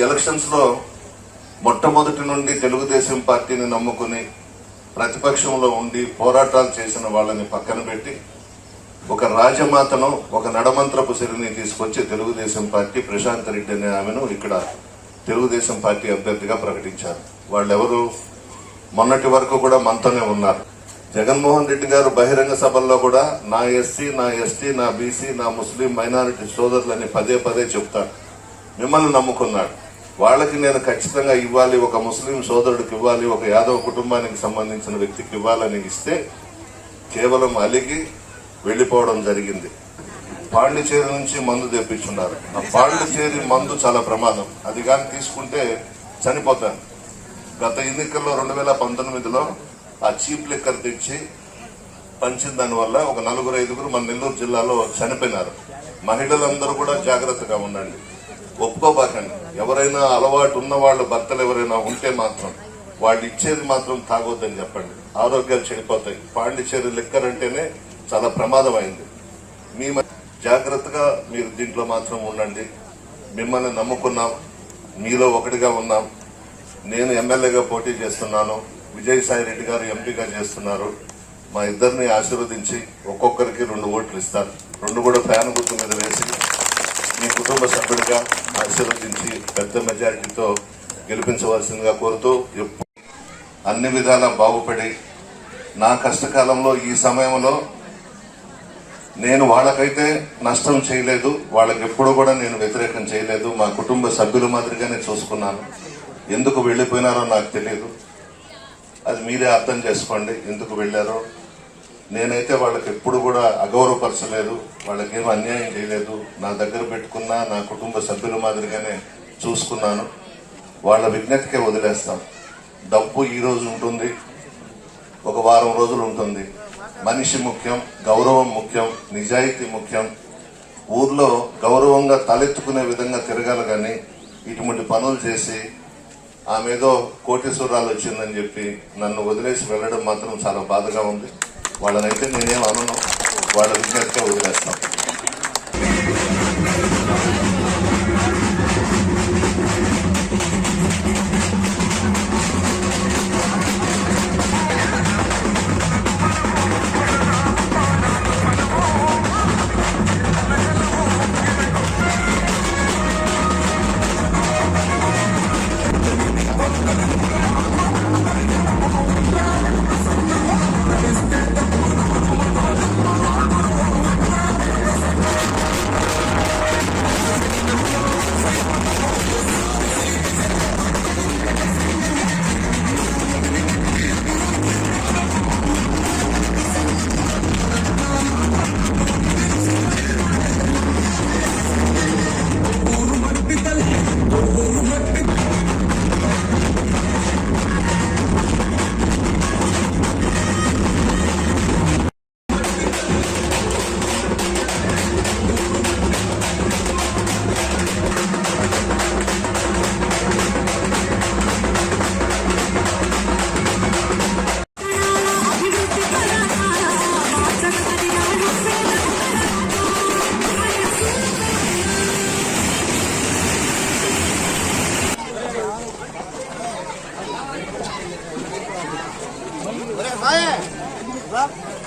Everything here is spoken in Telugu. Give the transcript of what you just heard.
ఎలక్షన్స్ లో మొట్టమొదటి నుండి తెలుగుదేశం పార్టీని నమ్ముకుని ప్రతిపక్షంలో ఉండి పోరాటాలు చేసిన వాళ్ళని పక్కన పెట్టి ఒక రాజమాతను, ఒక నడమంత్రపు సిరిని తీసుకొచ్చి తెలుగుదేశం పార్టీ ప్రశాంత్ రెడ్డి అనే ఆమెను ఇక్కడ తెలుగుదేశం పార్టీ అభ్యర్థిగా ప్రకటించారు. వాళ్ళెవరు? మొన్నటి వరకు కూడా మనతోనే ఉన్నారు. జగన్మోహన్ రెడ్డి గారు బహిరంగ సభల్లో కూడా నా ఎస్సీ, నా ఎస్టీ, నా బీసీ, నా ముస్లిం మైనారిటీ సోదరులని పదే పదే చెప్తాడు. మిమ్మల్ని నమ్ముకున్నాడు. వాళ్ళకి నేను ఖచ్చితంగా ఇవ్వాలి, ఒక ముస్లిం సోదరుడికి ఇవ్వాలి, ఒక యాదవ కుటుంబానికి సంబంధించిన వ్యక్తికి ఇవ్వాలని ఇస్తే కేవలం అలిగి వెళ్లిపోవడం జరిగింది. పాండిచేరి నుంచి మందు తెప్పించున్నారు. ఆ పాండిచేరి మందు చాలా ప్రమాదం. అది కానీ తీసుకుంటే చనిపోతాను. గత ఎన్నికల్లో 2019లో ఆ చీప్ లిక్కర్ తెచ్చి పంచిన దానివల్ల ఒక 4-5 మన నెల్లూరు జిల్లాలో చనిపోయినారు. మహిళలందరూ కూడా జాగ్రత్తగా ఉండండి, ఒప్పుకోబాకండి. ఎవరైనా అలవాటు ఉన్న వాళ్ళ భర్తలు ఎవరైనా ఉంటే మాత్రం వాళ్ళు ఇచ్చేది మాత్రం తాగొద్దని చెప్పండి. ఆరోగ్యాలు చెడిపోతాయి. పాండిచేరి లిక్కర్ అంటేనే చాలా ప్రమాదమైంది. మీ జాగ్రత్తగా మీరు దీంట్లో మాత్రం ఉండండి. మిమ్మల్ని నమ్ముకున్నాం, మీలో ఒకటిగా ఉన్నాం. నేను ఎమ్మెల్యేగా పోటీ చేస్తున్నాను, విజయసాయి రెడ్డి గారు ఎంపీగా చేస్తున్నారు. మా ఇద్దరిని ఆశీర్వదించి ఒక్కొక్కరికి 2 ఓట్లు ఇస్తారు. 2 కూడా ఫ్యాన్ గుర్తు మీద వేసి మీ కుటుంబ సభ్యుడిగా ఆశీర్వదించి పెద్ద మెజారిటీతో గెలిపించవలసిందిగా కోరుతూ అన్ని విధాలా బాగుపడి నా కష్టకాలంలో ఈ సమయంలో నేను వాళ్ళకైతే నష్టం చేయలేదు, వాళ్ళకి ఎప్పుడు కూడా నేను వ్యతిరేకం చేయలేదు. మా కుటుంబ సభ్యుల మాదిరిగానే చూసుకున్నాను. ఎందుకు వెళ్లిపోయినారో నాకు తెలియదు. అది మీరే అర్థం చేసుకోండి ఎందుకు వెళ్లారో. నేనైతే వాళ్ళకి ఎప్పుడు కూడా అగౌరవపరచలేదు, వాళ్ళకేం అన్యాయం చేయలేదు. నా దగ్గర పెట్టుకున్నా నా కుటుంబ సభ్యుల మాదిరిగానే చూసుకున్నాను. వాళ్ళ విజ్ఞతకే వదిలేస్తాం. డబ్బు ఈ రోజు ఉంటుంది, ఒక వారం రోజులు ఉంటుంది. మనిషి ముఖ్యం, గౌరవం ముఖ్యం, నిజాయితీ ముఖ్యం. ఊర్లో గౌరవంగా తలెత్తుకునే విధంగా తిరగాలి కానీ ఇటువంటి పనులు చేసి ఆమెదో కోటీశ్వరాలు వచ్చిందని చెప్పి నన్ను వదిలేసి వెళ్లడం మాత్రం చాలా బాధగా ఉంది. వాళ్ళనైతే నేనేం అనను, వాళ్ళ విజ్ఞతగా వదిలేస్తాం. Vai!